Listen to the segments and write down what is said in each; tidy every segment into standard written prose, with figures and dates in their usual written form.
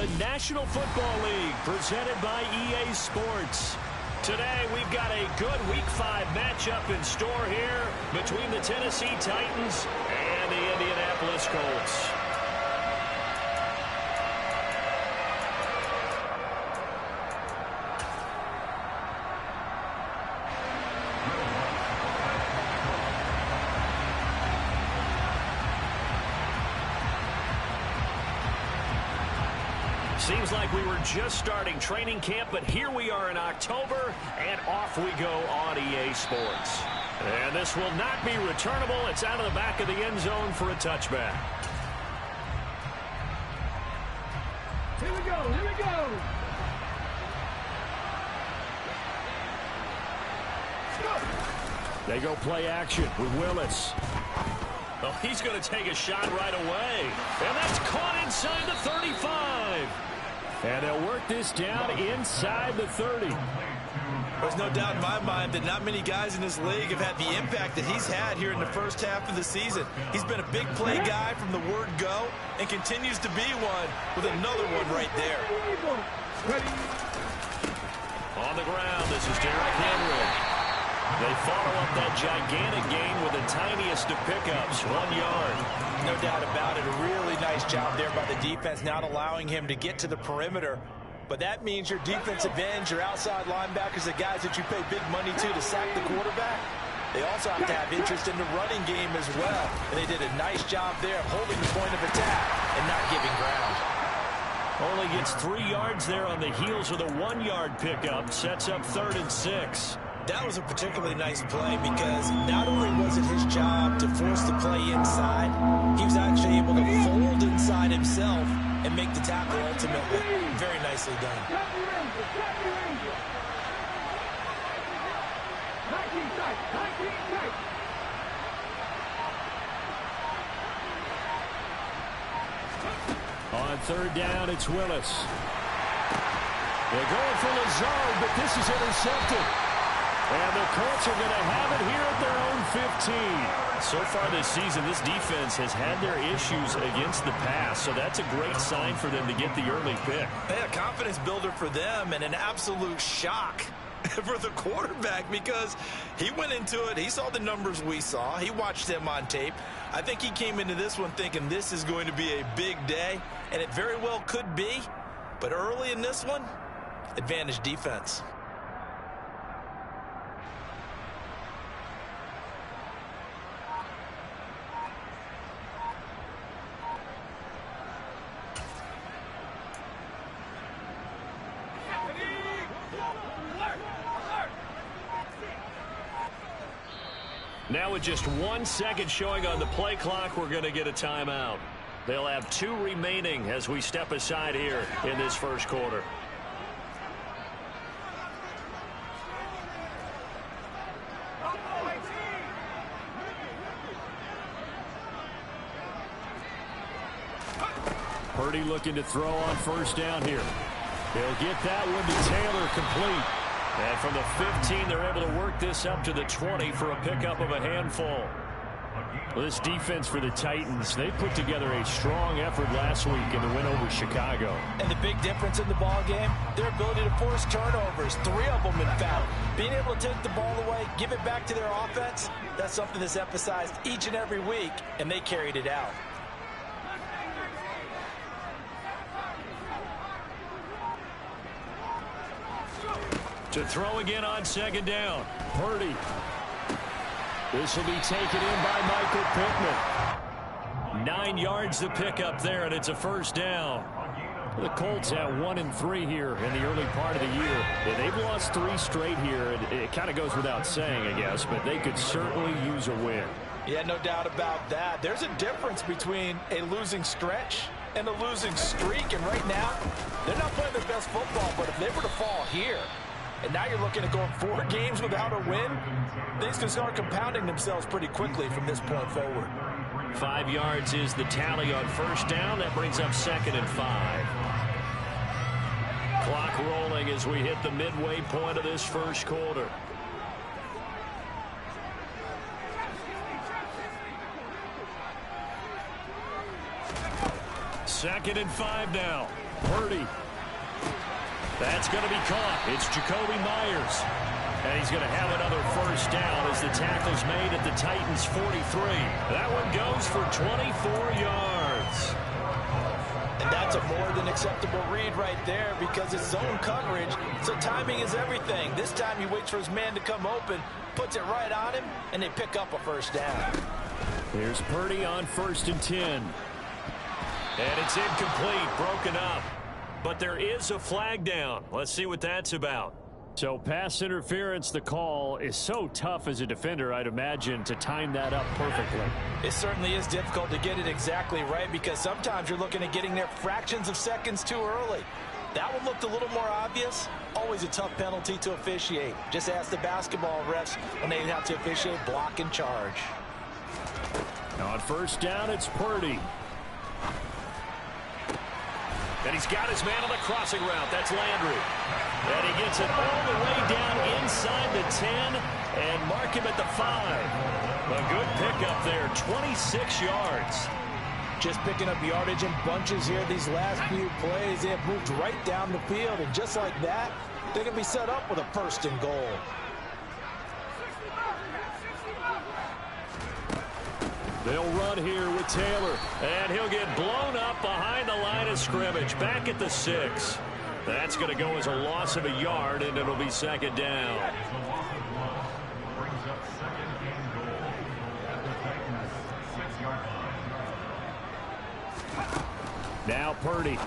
the National Football League, presented by EA Sports. Today, we've got a good Week 5 matchup in store here between the Tennessee Titans and the Indianapolis Colts. Seems like we were just starting training camp, but here we are in October, and off we go on EA Sports. And this will not be returnable. It's out of the back of the end zone for a touchback. Here we go, here we go. They go play action with Willis. Oh, he's going to take a shot right away. And that's caught inside the 35. And they'll work this down inside the 30. There's no doubt in my mind that not many guys in this league have had the impact that he's had here in the first half of the season. He's been a big play guy from the word go and continues to be one with another one right there. On the ground, this is Derrick Henry. They follow up that gigantic gain with the tiniest of pickups, 1 yard. No doubt about it. A really nice job there by the defense, not allowing him to get to the perimeter. But that means your defensive ends, your outside linebackers, the guys that you pay big money to sack the quarterback, they also have to have interest in the running game as well. And they did a nice job there of holding the point of attack and not giving ground. Only gets 3 yards there on the heels of the 1 yard pickup. Sets up 3rd and 6. That was a particularly nice play because not only was it his job to force the play inside, he was actually able to fold inside himself and make the tackle ultimately. Very nicely done. On 3rd down, it's Willis. They're going for Lazard, but this is intercepted. And the Colts are going to have it here at their own 15. So far this season, this defense has had their issues against the pass, so that's a great sign for them to get the early pick. Yeah, a confidence builder for them and an absolute shock for the quarterback because he went into it. He saw the numbers we saw. He watched them on tape. I think he came into this one thinking this is going to be a big day, and it very well could be. But early in this one, advantage defense. Now with just 1 second showing on the play clock, we're going to get a timeout. They'll have 2 remaining as we step aside here in this first quarter. Purdy looking to throw on 1st down here. He'll get that one to Taylor, complete. And from the 15, they're able to work this up to the 20 for a pickup of a handful. Well, this defense for the Titans, they put together a strong effort last week in the win over Chicago. And the big difference in the ball game, their ability to force turnovers, 3 of them in fact. Being able to take the ball away, give it back to their offense, that's something that's emphasized each and every week, and they carried it out. To throw again on 2nd down. Purdy. This will be taken in by Michael Pittman. 9 yards to pick up there, and it's a 1st down. The Colts at 1-3 here in the early part of the year. Yeah, they've lost 3 straight here. It kind of goes without saying, I guess, but they could certainly use a win. Yeah, no doubt about that. There's a difference between a losing stretch and a losing streak, and right now, they're not playing their best football, but if they were to fall here, and now you're looking at going 4 games without a win, things can start compounding themselves pretty quickly from this point forward. 5 yards is the tally on 1st down. That brings up 2nd and 5. Clock rolling as we hit the midway point of this first quarter. 2nd and 5 now. Purdy. That's going to be caught. It's Jacoby Myers. And he's going to have another first down as the tackle's made at the Titans' 43. That one goes for 24 yards. And that's a more than acceptable read right there because it's zone coverage, so timing is everything. This time he waits for his man to come open, puts it right on him, and they pick up a first down. Here's Purdy on 1st and 10. And it's incomplete, broken up. But there is a flag down. Let's see what that's about. So pass interference, the call is so tough as a defender, I'd imagine, to time that up perfectly. It certainly is difficult to get it exactly right because sometimes you're looking at getting there fractions of seconds too early. That one looked a little more obvious. Always a tough penalty to officiate. Just ask the basketball refs when they have to officiate block and charge. On 1st down, it's Purdy. And he's got his man on the crossing route. That's Landry. And he gets it all the way down inside the 10 and mark him at the 5. A good pickup there, 26 yards. Just picking up yardage in bunches here these last few plays. They have moved right down the field, and just like that, they're going to be set up with a 1st and goal. They'll run here with Taylor, and he'll get blown up behind the line of scrimmage, back at the 6. That's going to go as a loss of a yard, and it'll be 2nd down. Now Purdy.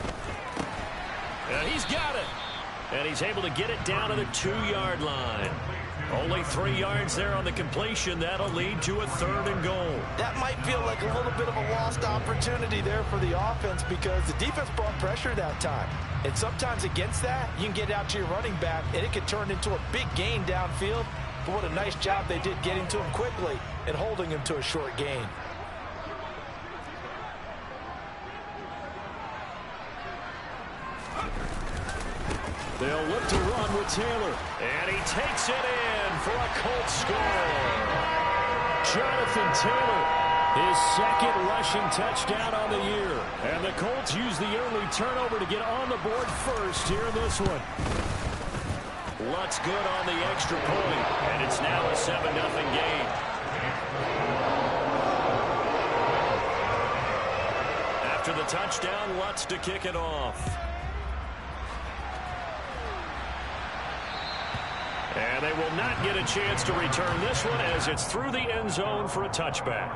And he's got it. And he's able to get it down to the 2-yard line. Only 3 yards there on the completion. That'll lead to a 3rd and goal. That might feel like a little bit of a lost opportunity there for the offense because the defense brought pressure that time. And sometimes against that, you can get out to your running back, and it can turn into a big gain downfield. But what a nice job they did getting to him quickly and holding him to a short gain. They'll look to run with Taylor. And he takes it in for a Colts score. Jonathan Taylor, his 2nd rushing touchdown on the year. And the Colts use the early turnover to get on the board first here in this one. Lutz good on the extra point. And it's now a 7-0 game. After the touchdown, Lutz to kick it off. And they will not get a chance to return this one as it's through the end zone for a touchback.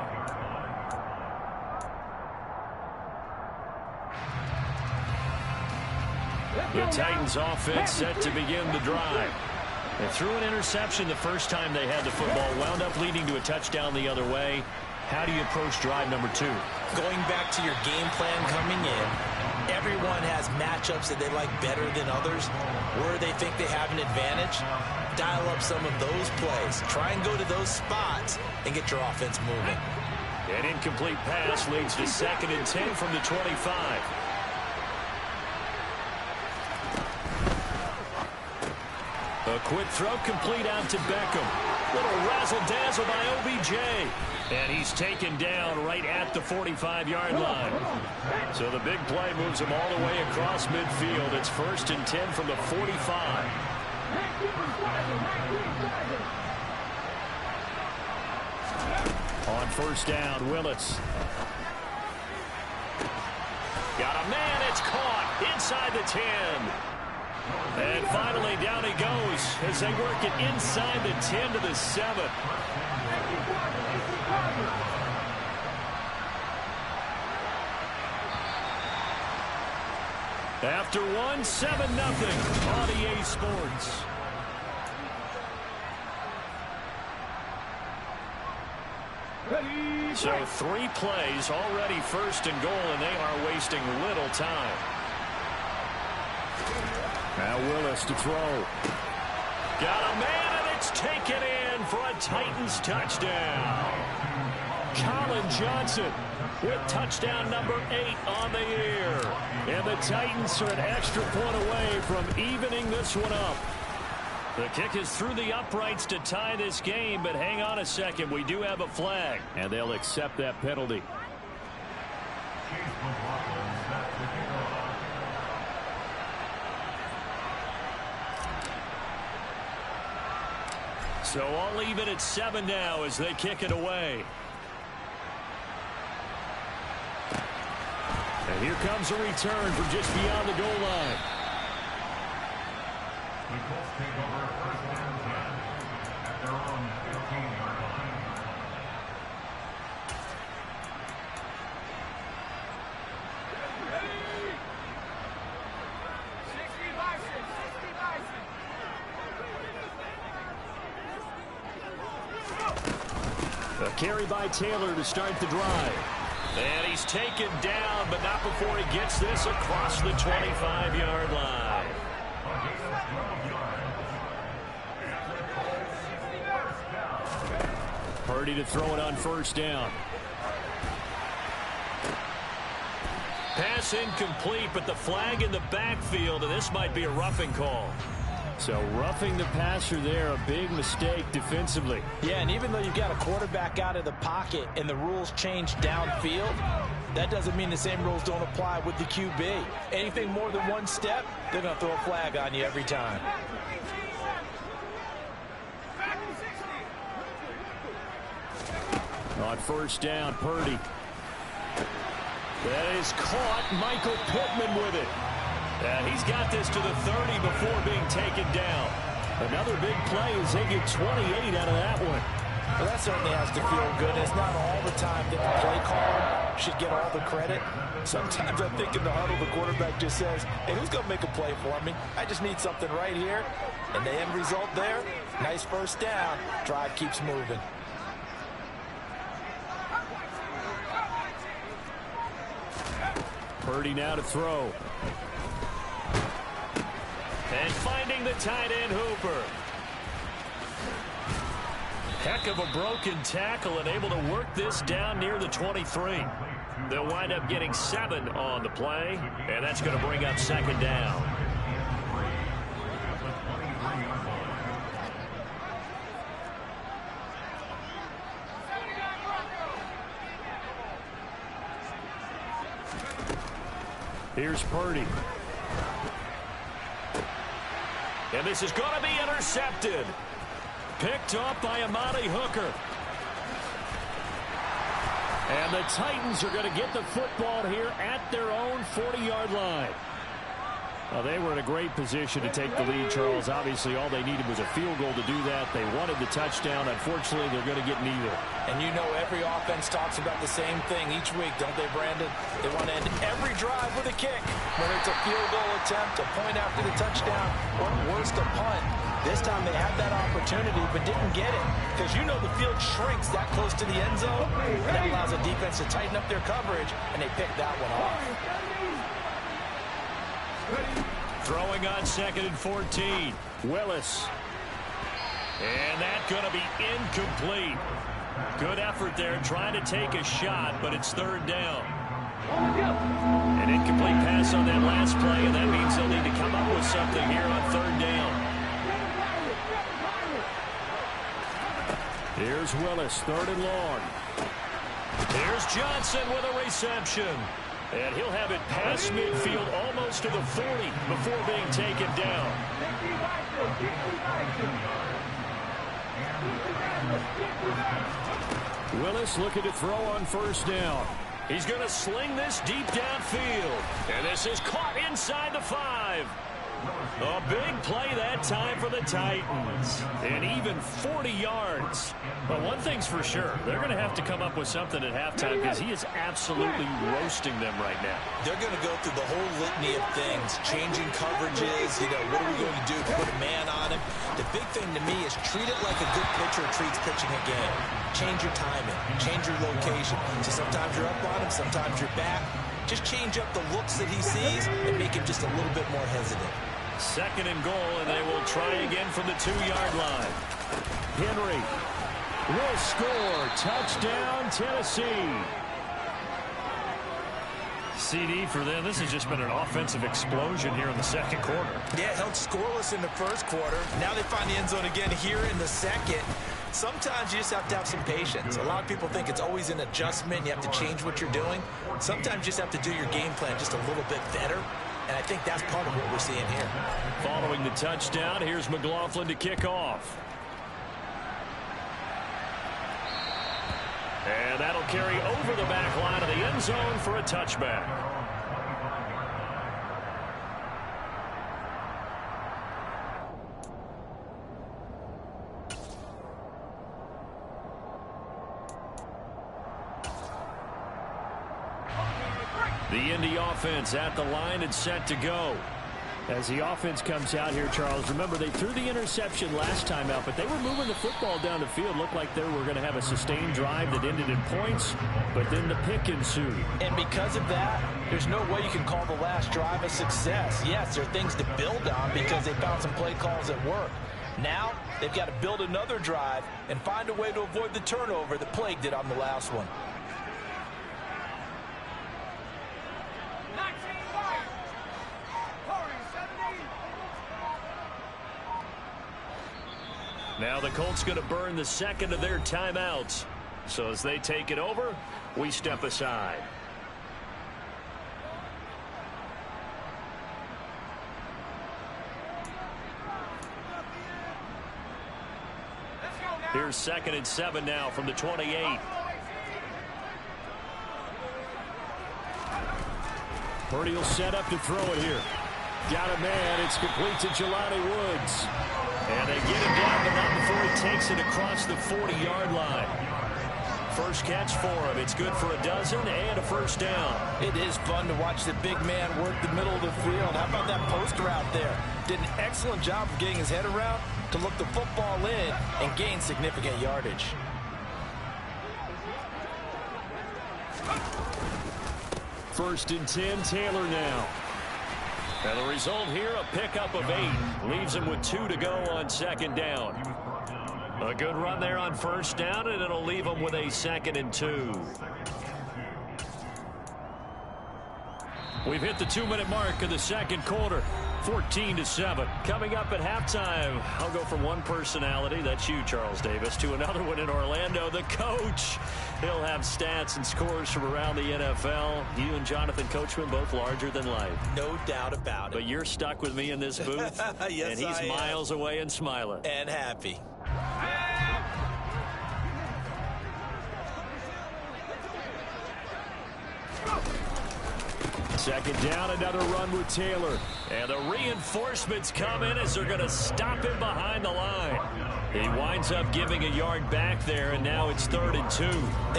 The Titans offense set to begin the drive. They threw an interception the first time they had the football, wound up leading to a touchdown the other way. How do you approach drive number 2? Going back to your game plan coming in, everyone has matchups that they like better than others. Where they think they have an advantage, dial up some of those plays. Try and go to those spots and get your offense moving. An incomplete pass leads to 2nd and 10 from the 25. A quick throw complete out to Beckham. Little razzle-dazzle by OBJ. And he's taken down right at the 45-yard line. So the big play moves him all the way across midfield. It's 1st and 10 from the 45. On 1st down, Willis. Got a man, it's caught inside the 10. And finally down he goes as they work it inside the 10 to the 7. After one, 7-0 on EA Sports. So 3 plays already 1st and goal, and they are wasting little time. Now Willis to throw. Got a man, and it's taken in for a Titans touchdown. Colin Johnson with touchdown number 8 on the year. And the Titans are an extra point away from evening this one up. The kick is through the uprights to tie this game, but hang on a second. We do have a flag, and they'll accept that penalty. So I'll leave it at 7 now as they kick it away. And here comes a return from just beyond the goal line. The Colts take over first and 10 at their own 15-yard line. Ready? 60 Bison, 60 Bison. A carry by Taylor to start the drive. And he's taken down, but not before he gets this across the 25-yard line. Purdy to throw it on first down. Pass incomplete, but the flag in the backfield, and this might be a roughing call. So roughing the passer there, a big mistake defensively. Yeah, and even though you've got a quarterback out of the pocket and the rules change downfield, that doesn't mean the same rules don't apply with the QB. Anything more than one step, they're going to throw a flag on you every time. On first down, Purdy. That is caught. Michael Pittman with it. And he's got this to the 30 before being taken down. Another big play as they get 28 out of that one. Well, that certainly has to feel good. It's not all the time that the play caller should get all the credit. Sometimes I think in the huddle, the quarterback just says, hey, who's going to make a play for me? I just need something right here. And the end result there, nice first down. Drive keeps moving. Purdy now to throw. And finding the tight end Hooper. Heck of a broken tackle and able to work this down near the 23. They'll wind up getting 7 on the play, and that's going to bring up second down. Here's Purdy. And this is going to be intercepted. Picked up by Amani Hooker. And the Titans are going to get the football here at their own 40-yard line. Well, they were in a great position to take the lead, Charles. Obviously, all they needed was a field goal to do that. They wanted the touchdown. Unfortunately, they're going to get neither. And you know every offense talks about the same thing each week, don't they, Brandon? They want to end every drive with a kick. Whether it's a field goal attempt, a point after the touchdown, or worse, a punt. This time they had that opportunity but didn't get it. Because you know the field shrinks that close to the end zone. And that allows the defense to tighten up their coverage, and they picked that one off. Throwing on 2nd and 14. Willis. And that's going to be incomplete. Good effort there trying to take a shot, but it's 3rd down. An incomplete pass on that last play, and that means they'll need to come up with something here on 3rd down. Here's Willis, 3rd and long. Here's Johnson with a reception. And he'll have it past midfield almost to the 40 before being taken down. Willis looking to throw on first down. He's going to sling this deep downfield. And this is caught inside the 5. A big play that time for the Titans. And even 40 yards. But one thing's for sure, they're going to have to come up with something at halftime because he is absolutely roasting them right now. They're going to go through the whole litany of things, changing coverages, what are we going to do? Put a man on him. The big thing to me is treat it like a good pitcher treats pitching a game. Change your timing, change your location. So sometimes you're up on him, sometimes you're back. Just change up the looks that he sees and make him just a little bit more hesitant. 2nd and goal, and they will try again from the 2-yard line. Henry will score. Touchdown, Tennessee. CD for them. This has just been an offensive explosion here in the 2nd quarter. Yeah, held scoreless in the 1st quarter. Now they find the end zone again here in the 2nd. Sometimes you just have to have some patience. A lot of people think it's always an adjustment. You have to change what you're doing. Sometimes you just have to do your game plan just a little bit better. And I think that's part of what we're seeing here. Following the touchdown, here's McLaughlin to kick off. And that'll carry over the back line of the end zone for a touchback. The Indy offense at the line and set to go. As the offense comes out here, Charles, remember they threw the interception last time out, but they were moving the football down the field. Looked like they were going to have a sustained drive that ended in points, but then the pick ensued. And because of that, there's no way you can call the last drive a success. Yes, there are things to build on because they found some play calls that work. Now, they've got to build another drive and find a way to avoid the turnover that plagued it on the last one. Now the Colts going to burn the second of their timeouts. So as they take it over, we step aside. Here's 2nd and 7 now from the 28. Purdy will set up to throw it here. Got a man. It's complete to Jelani Woods. And they get him down, but not before he takes it across the 40-yard line. First catch for him. It's good for a dozen and a first down. It is fun to watch the big man work the middle of the field. How about that post route there? Did an excellent job of getting his head around to look the football in and gain significant yardage. First and 10, Taylor now. And the result here, a pickup of 8. Leaves him with 2 to go on 2nd down. A good run there on 1st down, and it'll leave him with a 2nd and 2. We've hit the 2-minute mark of the second quarter. 14-7. Coming up at halftime, I'll go from one personality, that's you, Charles Davis, to another one in Orlando, the coach. He'll have stats and scores from around the NFL. You and Jonathan Coachman both larger than life. No doubt about it. But you're stuck with me in this booth, yes, and he's miles away and smiling. And happy. Second down, another run with Taylor. And the reinforcements come in as they're going to stop him behind the line. He winds up giving a yard back there, and now it's 3rd and 2.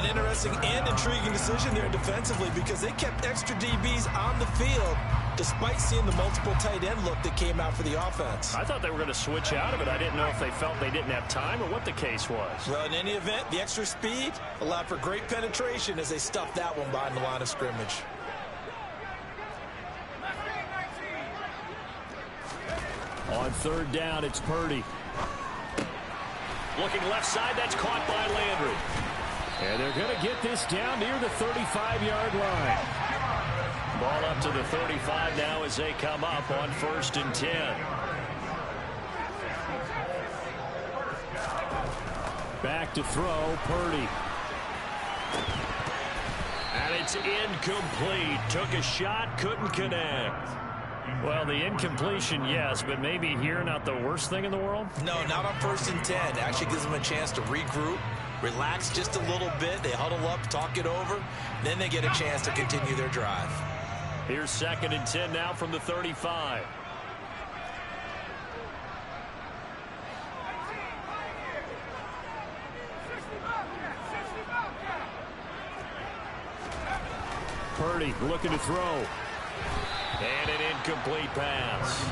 An interesting and intriguing decision there defensively because they kept extra DBs on the field despite seeing the multiple tight end look that came out for the offense. I thought they were going to switch out of it. I didn't know if they felt they didn't have time or what the case was. Well, in any event, the extra speed allowed for great penetration as they stuffed that one behind the line of scrimmage. On 3rd down, it's Purdy. Looking left side, that's caught by Landry. And they're going to get this down near the 35-yard line. Ball up to the 35 now as they come up on 1st and 10. Back to throw, Purdy. And it's incomplete. Took a shot, couldn't connect. Well, the incompletion, yes, but maybe here not the worst thing in the world? No, not on 1st and 10. Actually gives them a chance to regroup, relax just a little bit. They huddle up, talk it over, then they get a chance to continue their drive. Here's 2nd and 10 now from the 35. Purdy looking to throw. And an incomplete pass.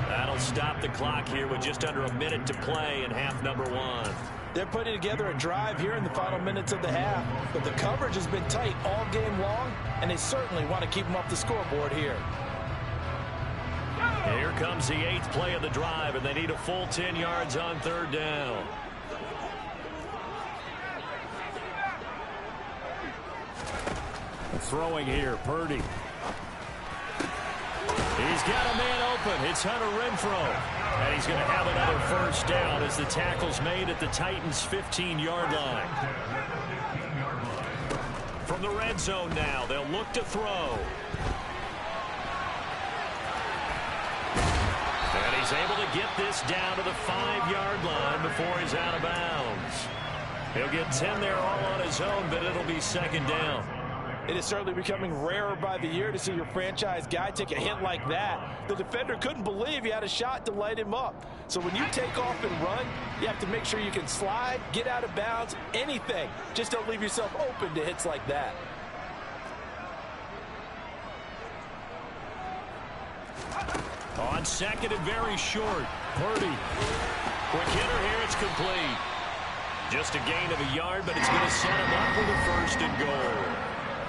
That'll stop the clock here with just under a minute to play in half number 1. They're putting together a drive here in the final minutes of the half, but the coverage has been tight all game long, and they certainly want to keep them off the scoreboard here. Here comes the 8th play of the drive, and they need a full 10 yards on 3rd down. Throwing here, Purdy. He's got a man open. It's Hunter Renfrow. And he's going to have another first down as the tackle's made at the Titans' 15-yard line. From the red zone now, they'll look to throw. And he's able to get this down to the 5-yard line before he's out of bounds. He'll get 10 there all on his own, but it'll be second down. It is certainly becoming rarer by the year to see your franchise guy take a hit like that. The defender couldn't believe he had a shot to light him up. So when you take off and run, you have to make sure you can slide, get out of bounds, anything. Just don't leave yourself open to hits like that. On second and very short, Purdy. Quick hitter here, it's complete. Just a gain of a yard, but it's going to set him up with a first and goal.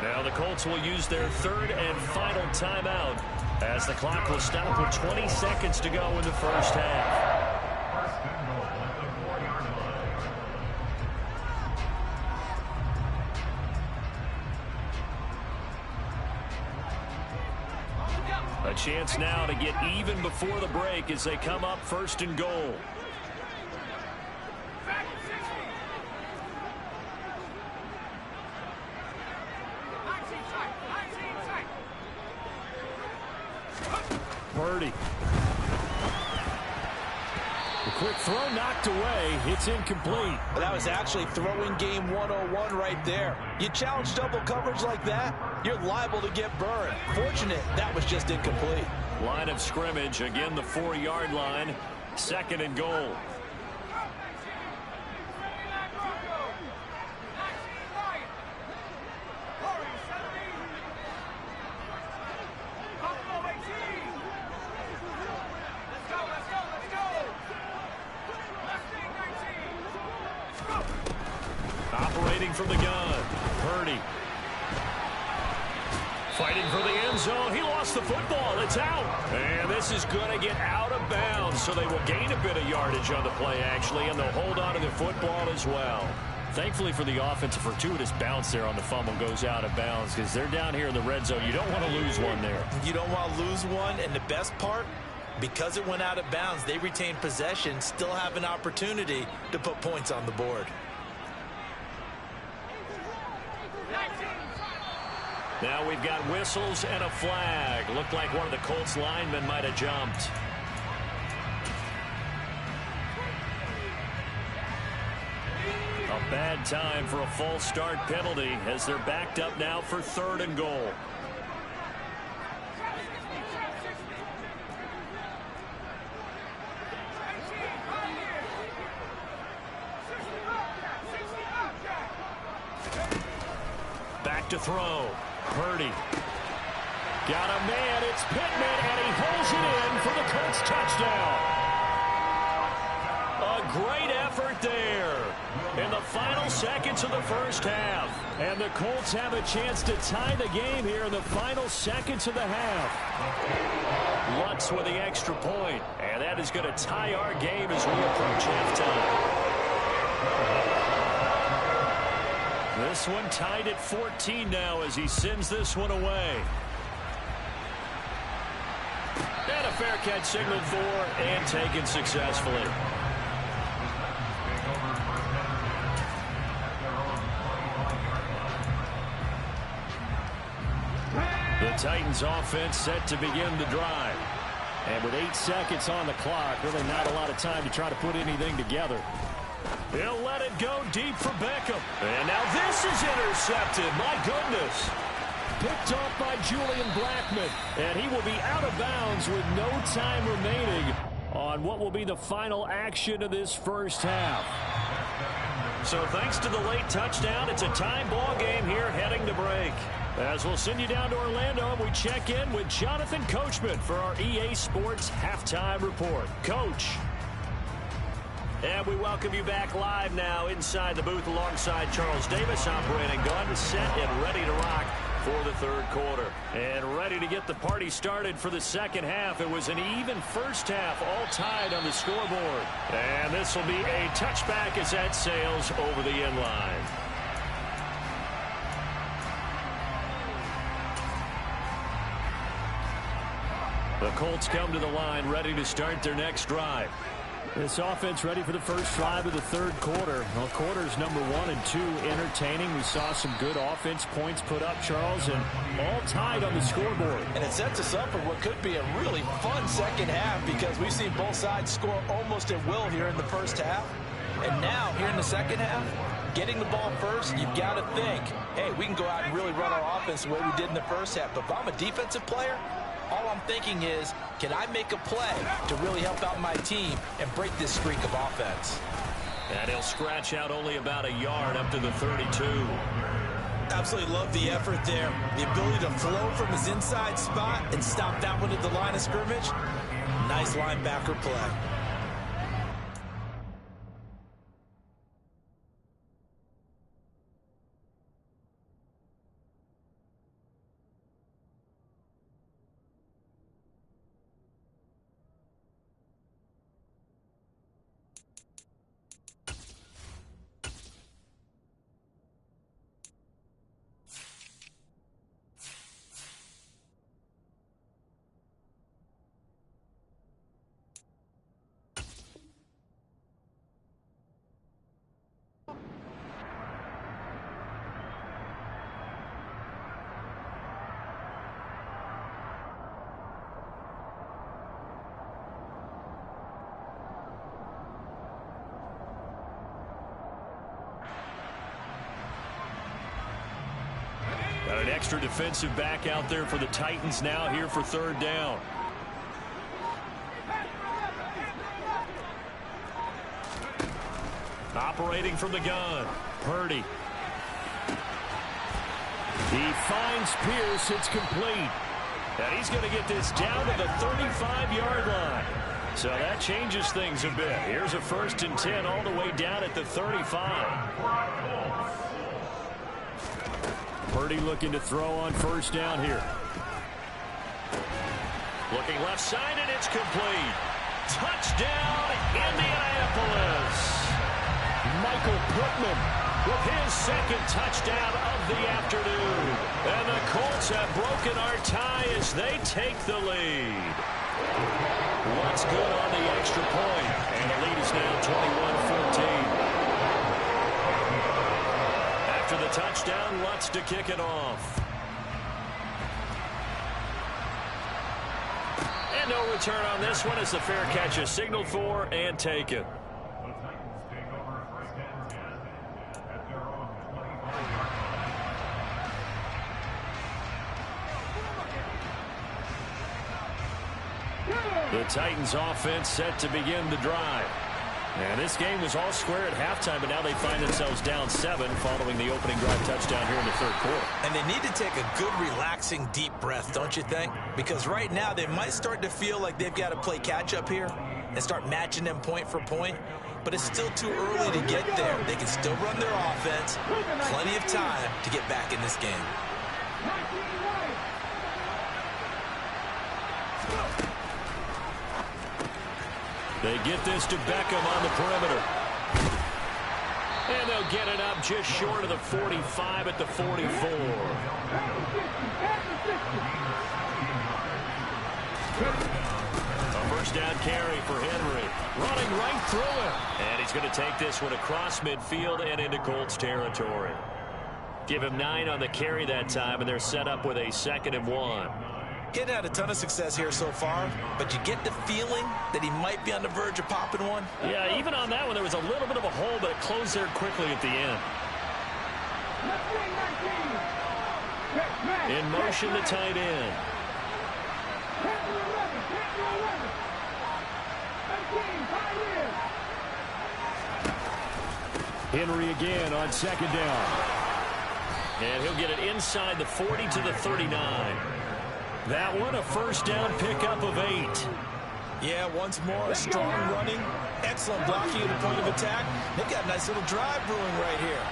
Now the Colts will use their third and final timeout as the clock will stop with 20 seconds to go in the first half. First and goal at the 4-yard line. A chance now to get even before the break as they come up first and goal. Purdy. The quick throw knocked away. It's incomplete. That was actually throwing game 101 right there. You challenge double coverage like that, you're liable to get burned. Fortunate that was just incomplete. Line of scrimmage, again the 4-yard line. Second and goal. Operating from the gun, Purdy. Fighting for the end zone. He lost the football. It's out. And this is going to get out of bounds, so they will gain a bit of yardage on the play, actually, and they'll hold on to the football as well. Thankfully for the offense, a fortuitous bounce there on the fumble goes out of bounds because they're down here in the red zone. You don't want to lose one there. You don't want to lose one, and the best part, because it went out of bounds, they retain possession, still have an opportunity to put points on the board. Now we've got whistles and a flag. Looked like one of the Colts linemen might have jumped. A bad time for a false start penalty as they're backed up now for third and goal. Back to throw. Purdy. Got a man. It's Pittman, and he holds it in for the Colts touchdown. A great effort there in the final seconds of the first half. And the Colts have a chance to tie the game here in the final seconds of the half. Lutz with the extra point, and that is going to tie our game as we approach halftime. This one tied at 14 now as he sends this one away. And a fair catch signaled for and taken successfully. The Titans offense set to begin the drive. And with 8 seconds on the clock, really not a lot of time to try to put anything together. He'll let it go deep for Beckham. And now this is intercepted. My goodness. Picked off by Julian Blackmon. And he will be out of bounds with no time remaining on what will be the final action of this first half. So thanks to the late touchdown, it's a time ball game here heading to break. As we'll send you down to Orlando, and we check in with Jonathan Coachman for our EA Sports Halftime Report. Coach. And we welcome you back live now inside the booth alongside Charles Davis. I'm Brandon Gunn, set and ready to rock for the third quarter. And ready to get the party started for the second half. It was an even first half, all tied on the scoreboard. And this will be a touchback as that sails over the end line. The Colts come to the line ready to start their next drive. This offense ready for the first drive of the third quarter. Well, quarters number 1 and 2 entertaining. We saw some good offense points put up, Charles, and all tied on the scoreboard. And it sets us up for what could be a really fun second half because we've seen both sides score almost at will here in the first half. And now, here in the second half, getting the ball first, you've got to think, hey, we can go out and really run our offense the way we did in the first half. But if I'm a defensive player, all I'm thinking is, can I make a play to really help out my team and break this streak of offense? And he'll scratch out only about a yard up to the 32. Absolutely love the effort there. The ability to flow from his inside spot and stop that one at the line of scrimmage. Nice linebacker play. Got an extra defensive back out there for the Titans now here for third down. Operating from the gun, Purdy. He finds Pierce. It's complete. And he's going to get this down to the 35-yard line. So that changes things a bit. Here's a 1st and 10 all the way down at the 35. Purdy looking to throw on 1st down here. Looking left side, and it's complete. Touchdown, Indianapolis. Michael Pittman with his 2nd touchdown of the afternoon. And the Colts have broken our tie as they take the lead. What's good on the extra point? And the lead is now 21-14. After the touchdown, Lutz to kick it off. And no return on this one as the fair catch is signaled for and taken. The Titans offense set to begin the drive. And this game was all square at halftime, but now they find themselves down 7 following the opening drive touchdown here in the 3rd quarter. And they need to take a good, relaxing, deep breath, don't you think? Because right now they might start to feel like they've got to play catch-up here and start matching them point for point. But it's still too early to get there. They can still run their offense. Plenty of time to get back in this game. They get this to Beckham on the perimeter. And they'll get it up just short of the 45 at the 44. A 1st down carry for Henry. Running right through it. And he's going to take this one across midfield and into Colts territory. Give him 9 on the carry that time, and they're set up with a 2nd and 1. Getting had a ton of success here so far, but you get the feeling that he might be on the verge of popping one. Yeah, even on that one, there was a little bit of a hole, but it closed there quickly at the end. In motion, the tight end. Henry again on 2nd down. And he'll get it inside the 40 to the 39. That one, a 1st down pickup of 8. Yeah, once more, strong running, excellent blocking at the point of attack. They've got a nice little drive brewing right here.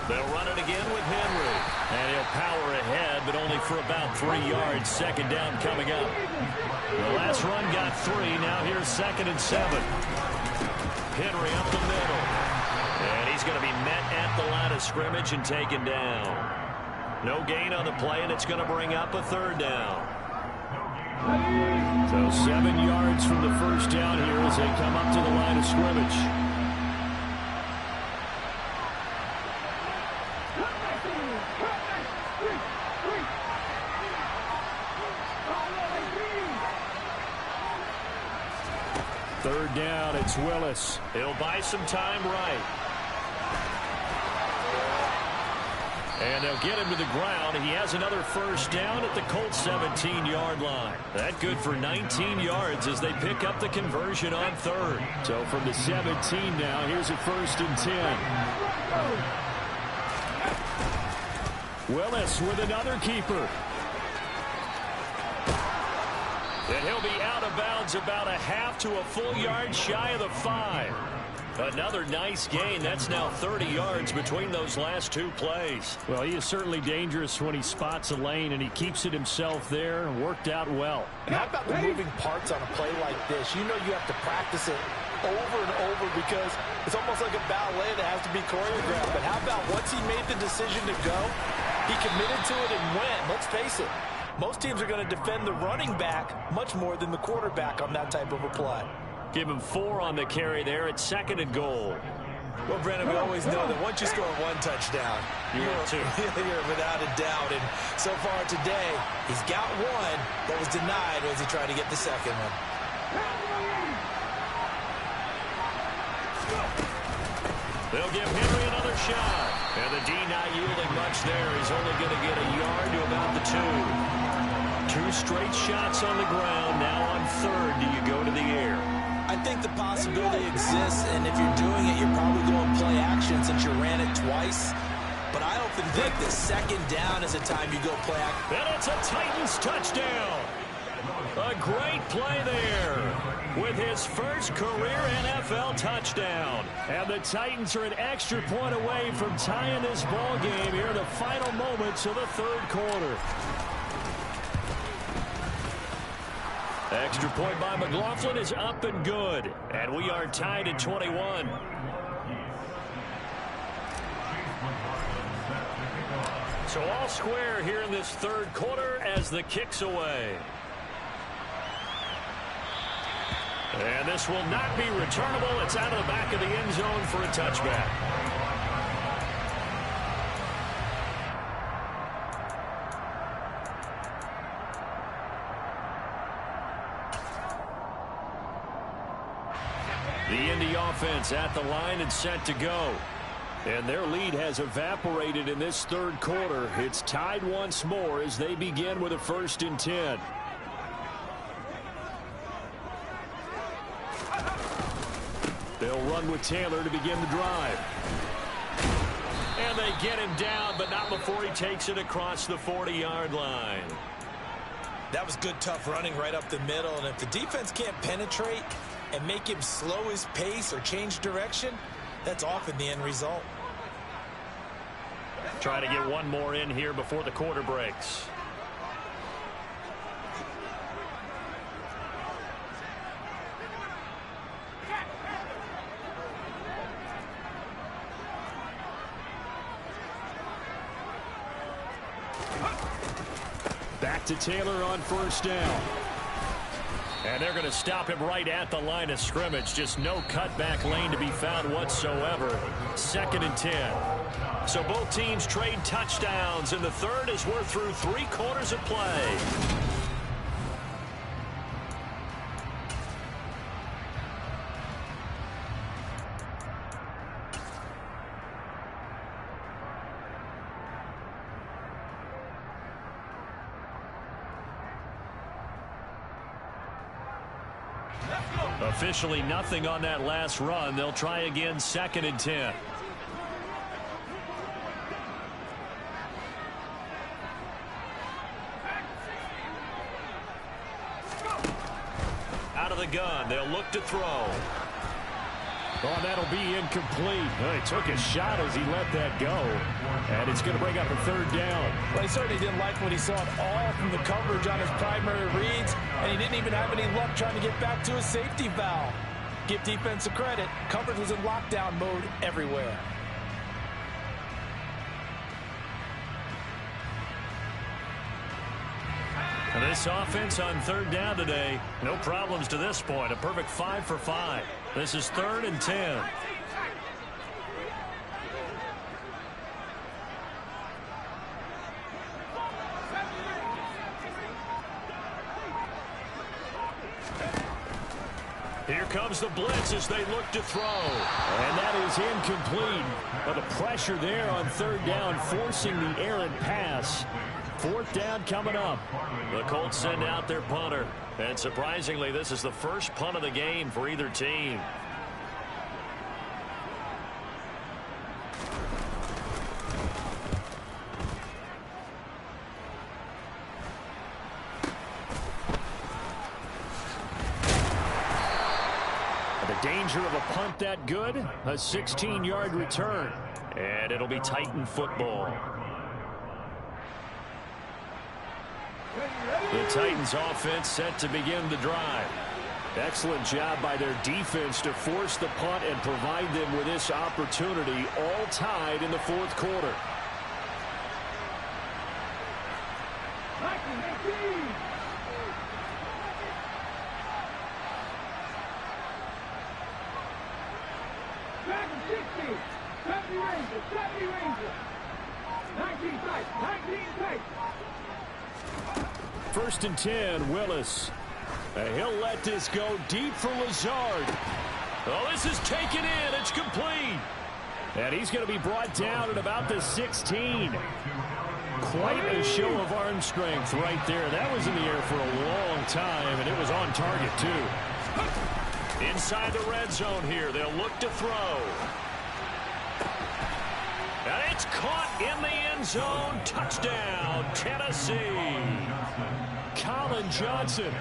They'll run it again with Henry. And he'll power ahead, but only for about 3 yards. 2nd down coming up. The last run got 3. Now here's 2nd and 7. Henry up the middle. And he's going to be met at the line of scrimmage and taken down. No gain on the play, and it's going to bring up a 3rd down. So 7 yards from the 1st down here as they come up to the line of scrimmage. Third down, it's Willis. He'll buy some time right. And they'll get him to the ground. He has another first down at the Colts 17-yard line. That good for 19 yards as they pick up the conversion on third. So from the 17 now, here's a 1st and 10. Willis with another keeper. And he'll be out of bounds about a half to a full yard shy of the 5. Another nice gain. That's now 30 yards between those last 2 plays. Well, he is certainly dangerous when he spots a lane, and he keeps it himself there and worked out well. And how about the moving parts on a play like this? You know you have to practice it over and over because it's almost like a ballet that has to be choreographed. But how about once he made the decision to go, he committed to it and went. Let's face it, most teams are going to defend the running back much more than the quarterback on that type of a play. Give him 4 on the carry there at 2nd and goal. Well, Brandon, we always know that once you score 1 touchdown, you're without a doubt. And so far today, he's got 1 that was denied as he tried to get the 2nd one. They'll give Henry another shot. And the D not yielding much there. He's only going to get a yard to about the 2. 2 straight shots on the ground. Now on 3rd, do you go to the air? I think the possibility exists, and if you're doing it, you're probably going play action since you ran it twice. But I often think that 2nd down is a time you go play action. And it's a Titans touchdown. A great play there with his first career NFL touchdown. And the Titans are an extra point away from tying this ball game here in the final moments of the 3rd quarter. Extra point by McLaughlin is up and good. And we are tied at 21. So all square here in this 3rd quarter as the kick's away. And this will not be returnable. It's out of the back of the end zone for a touchback. The Indy offense at the line and set to go. And their lead has evaporated in this 3rd quarter. It's tied once more as they begin with a 1st and 10. They'll run with Taylor to begin the drive. And they get him down, but not before he takes it across the 40-yard line. That was good, tough running right up the middle. And if the defense can't penetrate and make him slow his pace or change direction, that's often the end result. Try to get one more in here before the quarter breaks. Back to Taylor on 1st down. And they're going to stop him right at the line of scrimmage. Just no cutback lane to be found whatsoever. 2nd and 10. So both teams trade touchdowns in the 3rd as we're through 3 quarters of play. Officially nothing on that last run. They'll try again 2nd and 10. Out of the gun. They'll look to throw. Oh, that'll be incomplete. Oh, he took a shot as he let that go. And it's going to bring up a 3rd down. Well, he certainly didn't like what he saw at all from the coverage on his primary reads, and he didn't even have any luck trying to get back to his safety valve. Give defense a credit. Coverage was in lockdown mode everywhere. And this offense on 3rd down today, no problems to this point. A perfect 5 for 5. This is 3rd and 10. Here comes the blitz as they look to throw. And that is incomplete. But the pressure there on third down, forcing the errant pass. Fourth down coming up. The Colts send out their punter. And surprisingly, this is the first punt of the game for either team. The danger of a punt that good, a 16-yard return. And it'll be Titan football. The Titans offense set to begin the drive. Excellent job by their defense to force the punt and provide them with this opportunity, all tied in the fourth quarter. First and 10, Willis. He'll let this go deep for Lazard. Oh, this is taken in. It's complete. And he's going to be brought down at about the 16. Quite a show of arm strength right there. That was in the air for a long time, and it was on target, too. Inside the red zone here. They'll look to throw. And it's caught in the end zone. Touchdown, Tennessee. Colin Johnson,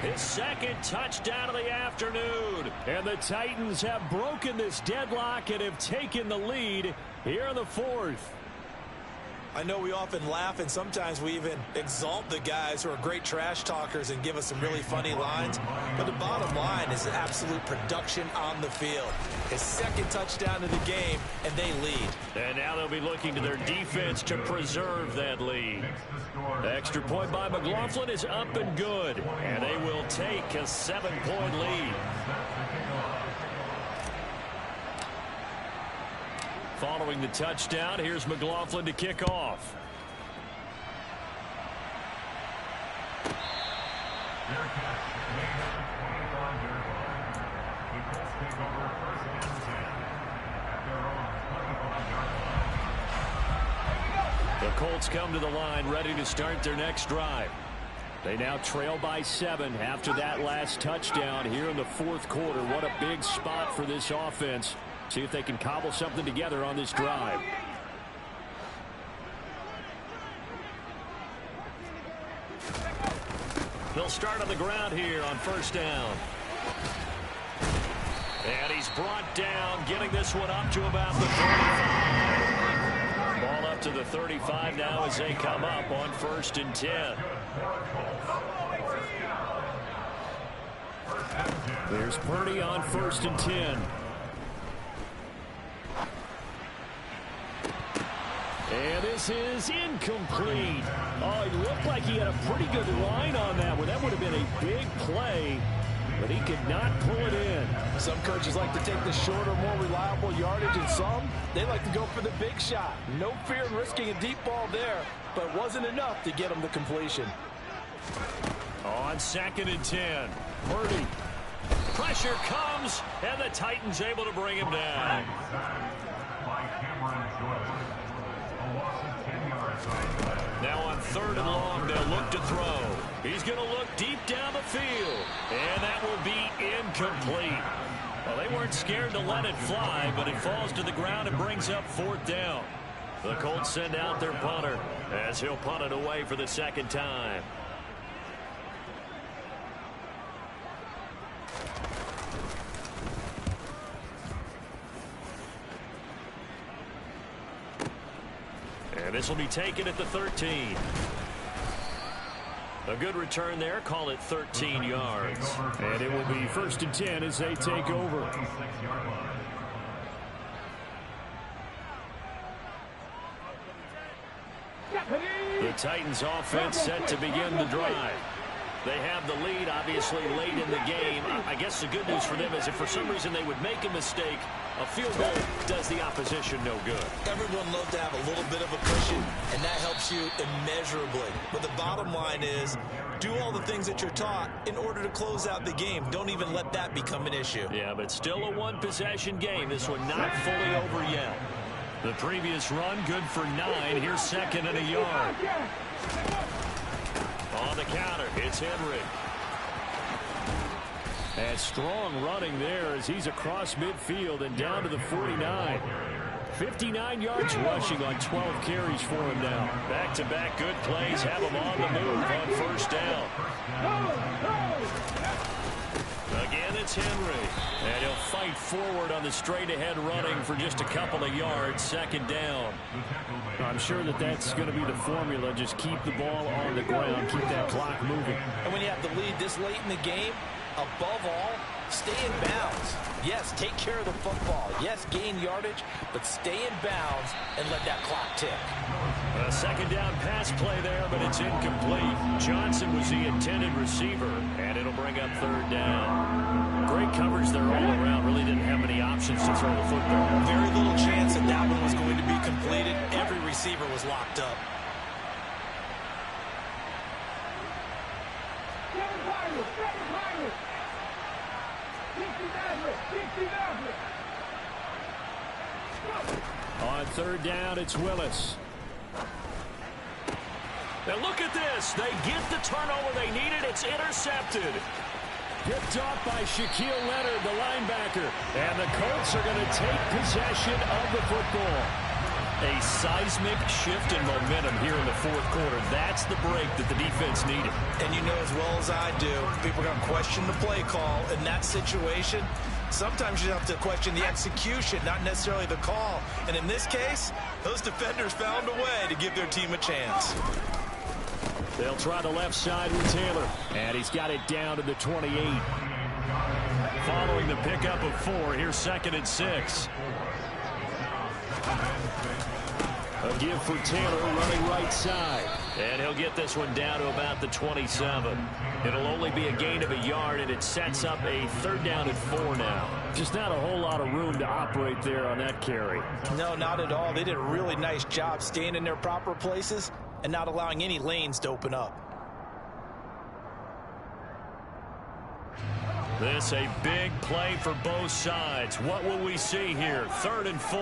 his second touchdown of the afternoon. And the Titans have broken this deadlock and have taken the lead here in the fourth. I know we often laugh and sometimes we even exalt the guys who are great trash talkers and give us some really funny lines. But the bottom line is absolute production on the field. His second touchdown of the game, and they lead. And now they'll be looking to their defense to preserve that lead. The extra point by McLaughlin is up and good. And they will take a 7-point lead. Following the touchdown, here's McLaughlin to kick off. The Colts come to the line ready to start their next drive. They now trail by 7 after that last touchdown here in the fourth quarter. What a big spot for this offense. See if they can cobble something together on this drive. They'll start on the ground here on first down. And he's brought down, getting this one up to about the 35. Ball up to the 35 now as they come up on first and 10. There's Purdy on first and 10. And this is incomplete. Oh, it looked like he had a pretty good line on that one. That would have been a big play, but he could not pull it in. Some coaches like to take the shorter, more reliable yardage, and some, they like to go for the big shot. No fear in risking a deep ball there, but it wasn't enough to get him the completion. On second and 10, Purdy. Pressure comes, and the Titans able to bring him down. Now on third and long, they'll look to throw. He's going to look deep down the field, and that will be incomplete. Well, they weren't scared to let it fly, but it falls to the ground and brings up fourth down. The Colts send out their punter as he'll punt it away for the second time. And this will be taken at the 13. A good return there. Call it 13 yards. And it will be first and 10 as they take over. The Titans offense set to begin the drive. They have the lead, obviously, late in the game. I guess the good news for them is if for some reason they would make a mistake, A field goal does the opposition no good. Everyone loves to have a little bit of a cushion, and that helps you immeasurably. But the bottom line is, do all the things that you're taught in order to close out the game. Don't even let that become an issue. Yeah, but still a one-possession game. This one not fully over yet. The previous run, good for 9. Here's second and a yard. On the counter, it's Henry. And strong running there as he's across midfield and down to the 49. 59 yards rushing on 12 carries for him now. Back-to-back good plays have him on the move on first down. Again, it's Henry. And he'll fight forward on the straight-ahead running for just a couple of yards. Second down. I'm sure that's going to be the formula. Just keep the ball on the ground. Keep that clock moving. And when you have the lead this late in the game, above all, stay in bounds. Yes, take care of the football. Yes, gain yardage, but stay in bounds and let that clock tick. A second down pass play there, but it's incomplete. Johnson was the intended receiver, and it'll bring up third down. Great coverage there all around. Really didn't have many options to throw the football. Very little chance that one was going to be completed. Every receiver was locked up. On third down, it's Willis. Now look at this. They get the turnover they needed. It's intercepted. Picked off by Shaquille Leonard, the linebacker. And the Colts are going to take possession of the football. A seismic shift in momentum here in the fourth quarter. That's the break that the defense needed. And you know as well as I do, people are going to question the play call in that situation. Sometimes you have to question the execution, not necessarily the call. And in this case, those defenders found a way to give their team a chance. They'll try the left side with Taylor. And he's got it down to the 28. Following the pickup of 4, here's second and 6. A give for Taylor running right side. And he'll get this one down to about the 27. It'll only be a gain of a yard, and it sets up a third down and 4 now. Just not a whole lot of room to operate there on that carry. No, not at all. They did a really nice job staying in their proper places and not allowing any lanes to open up. This a big play for both sides. What will we see here? Third and 4.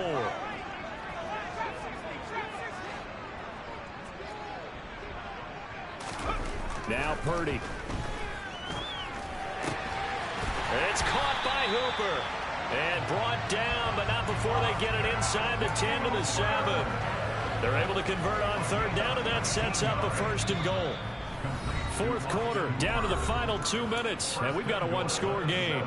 Now Purdy. It's caught by Hooper. And brought down, but not before they get it inside the 10 to the 7. They're able to convert on third down, and that sets up a first and goal. Fourth quarter, down to the final 2 minutes, and we've got a one-score game.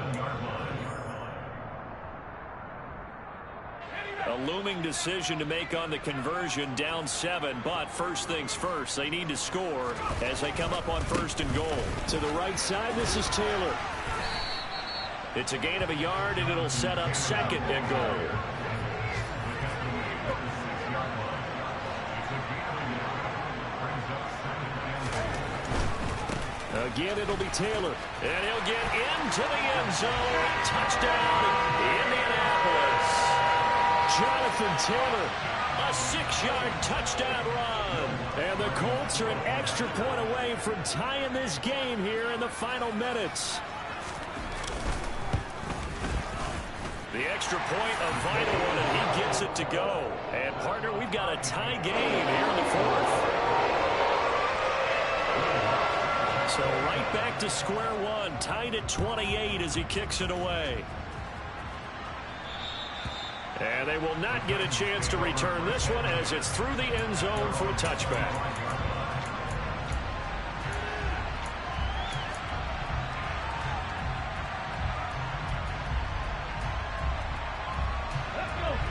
A looming decision to make on the conversion, down 7, but first things first, they need to score as they come up on first and goal. To the right side, this is Taylor. It's a gain of a yard, and it'll set up second and goal. Again, it'll be Taylor. And he'll get into the end zone. Touchdown, Indianapolis. Jonathan Taylor, a 6-yard touchdown run. And the Colts are an extra point away from tying this game here in the final minutes. The extra point, a vital one, and he gets it to go. And, partner, we've got a tie game here in the fourth. So right back to square one, tied at 28 as he kicks it away. And they will not get a chance to return this one as it's through the end zone for a touchback.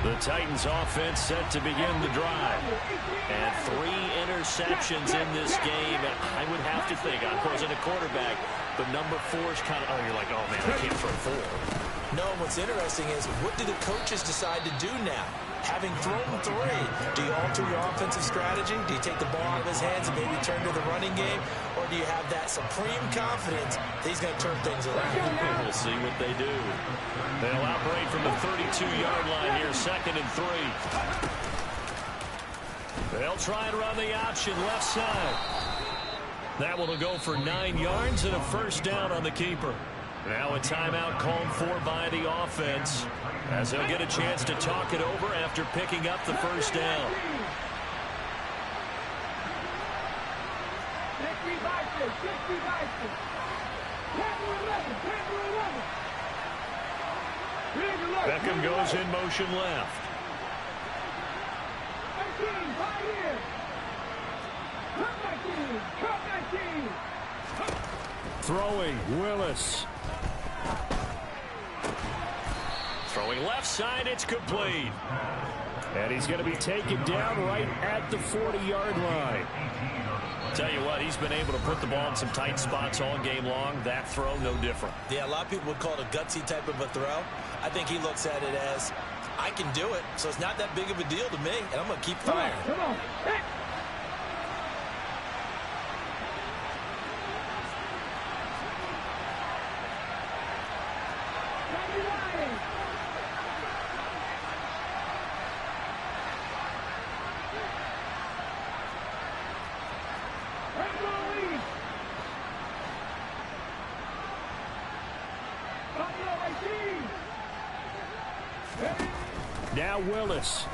The Titans offense set to begin the drive. And 3 interceptions in this game. And I would have to think, I wasn't a quarterback, but number 4 is kind of, oh, you're like, oh, man, I can't throw 4. No, what's interesting is what do the coaches decide to do now? Having thrown 3, do you alter your offensive strategy? Do you take the ball out of his hands and maybe turn to the running game? Or do you have that supreme confidence that he's going to turn things around? We'll see what they do. They'll operate from the 32-yard line here, 2nd and 3. They'll try and run the option left side. That one will go for 9 yards and a first down on the keeper. Now a timeout called for by the offense as they'll get a chance to talk it over after picking up the first down. Beckham goes in motion left. Throwing, Willis. Throwing left side, it's complete. And he's going to be taken down right at the 40-yard line. Tell you what, he's been able to put the ball in some tight spots all game long. That throw, no different. Yeah, a lot of people would call it a gutsy type of a throw. I think he looks at it as, I can do it, so it's not that big of a deal to me, and I'm going to keep firing. Come on. Hey. Now Willis.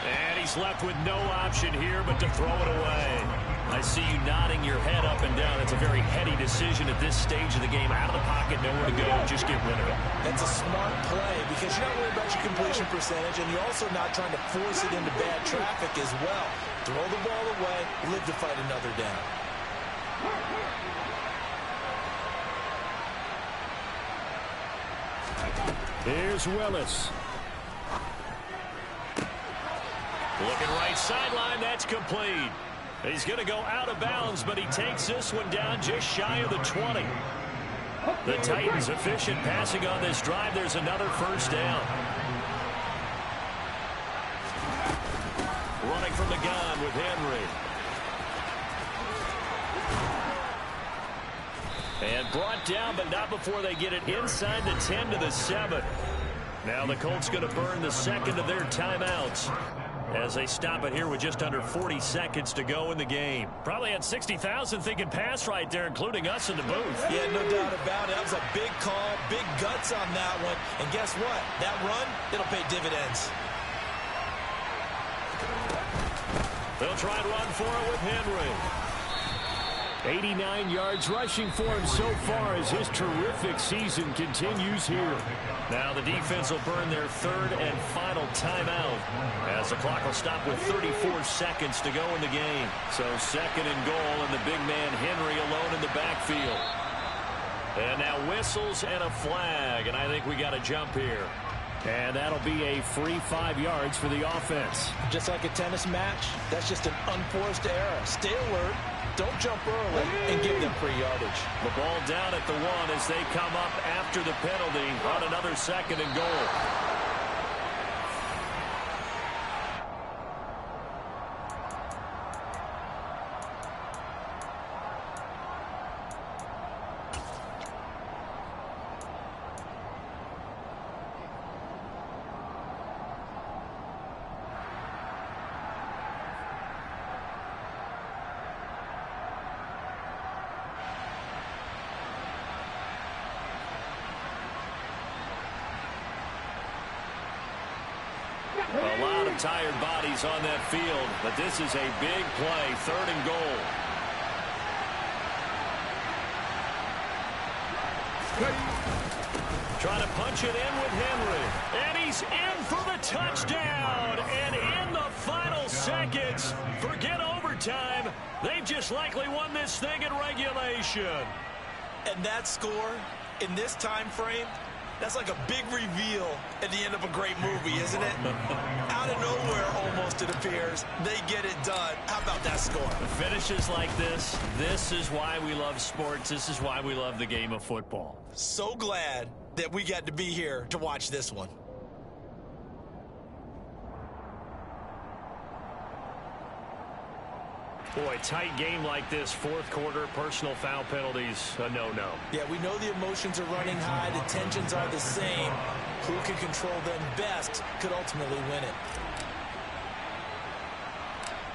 And he's left with no option here but to throw it away. I see you nodding your head up and down. It's a very heady decision at this stage of the game. Out of the pocket, nowhere to go. Just get rid of it. That's a smart play because you're not worried about your completion percentage, and you're also not trying to force it into bad traffic as well. Throw the ball away, live to fight another down. Here's Willis. Looking right sideline, that's complete. He's going to go out of bounds, but he takes this one down just shy of the 20. The Titans efficient passing on this drive. There's another first down. Running from the gun with Henry. And brought down, but not before they get it inside the 10 to the 7. Now the Colts going to burn the second of their timeouts as they stop it here with just under 40 seconds to go in the game. Probably had 60,000 thinking pass right there, including us in the booth. Yeah, no doubt about it. That was a big call, big guts on that one. And guess what? That run, it'll pay dividends. They'll try and run for it with Henry. 89 yards rushing for him so far as his terrific season continues here. Now the defense will burn their third and final timeout as the clock will stop with 34 seconds to go in the game. So second and goal, and the big man Henry alone in the backfield. And now whistles and a flag, and I think we got a jump here. And that'll be a free 5 yards for the offense. Just like a tennis match, that's just an unforced error. Stay alert. Don't jump early and give them free yardage. The ball down at the 1 as they come up after the penalty on another second and goal. A lot of tired bodies on that field, but this is a big play, 3rd and goal. Trying to punch it in with Henry. And he's in for the touchdown. And in the final seconds, forget overtime. They've just likely won this thing in regulation. And that score in this time frame, that's like a big reveal at the end of a great movie, isn't it? Out of nowhere, almost, it appears. They get it done. How about that score? Finishes like this is why we love sports. This is why we love the game of football. So glad that we got to be here to watch this one. Boy, tight game like this, fourth quarter, personal foul penalties, a no-no. Yeah, we know the emotions are running high. The tensions are the same. Who can control them best could ultimately win it.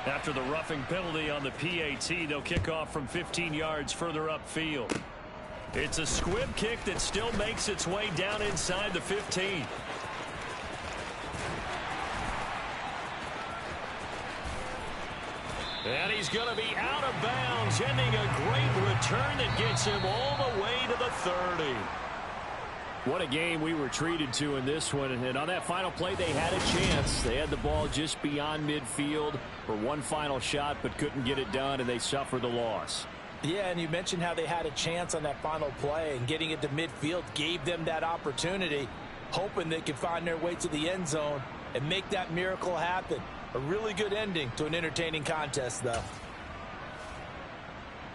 After the roughing penalty on the PAT, they'll kick off from 15 yards further upfield. It's a squib kick that still makes its way down inside the 15. And he's going to be out of bounds, ending a great return that gets him all the way to the 30. What a game we were treated to in this one. And on that final play, they had a chance. They had the ball just beyond midfield for one final shot, but couldn't get it done, and they suffered the loss. Yeah, and you mentioned how they had a chance on that final play, and getting it to midfield gave them that opportunity, hoping they could find their way to the end zone and make that miracle happen. A really good ending to an entertaining contest, though.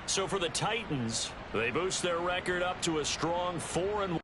So for the Titans, they boost their record up to a strong 4-1.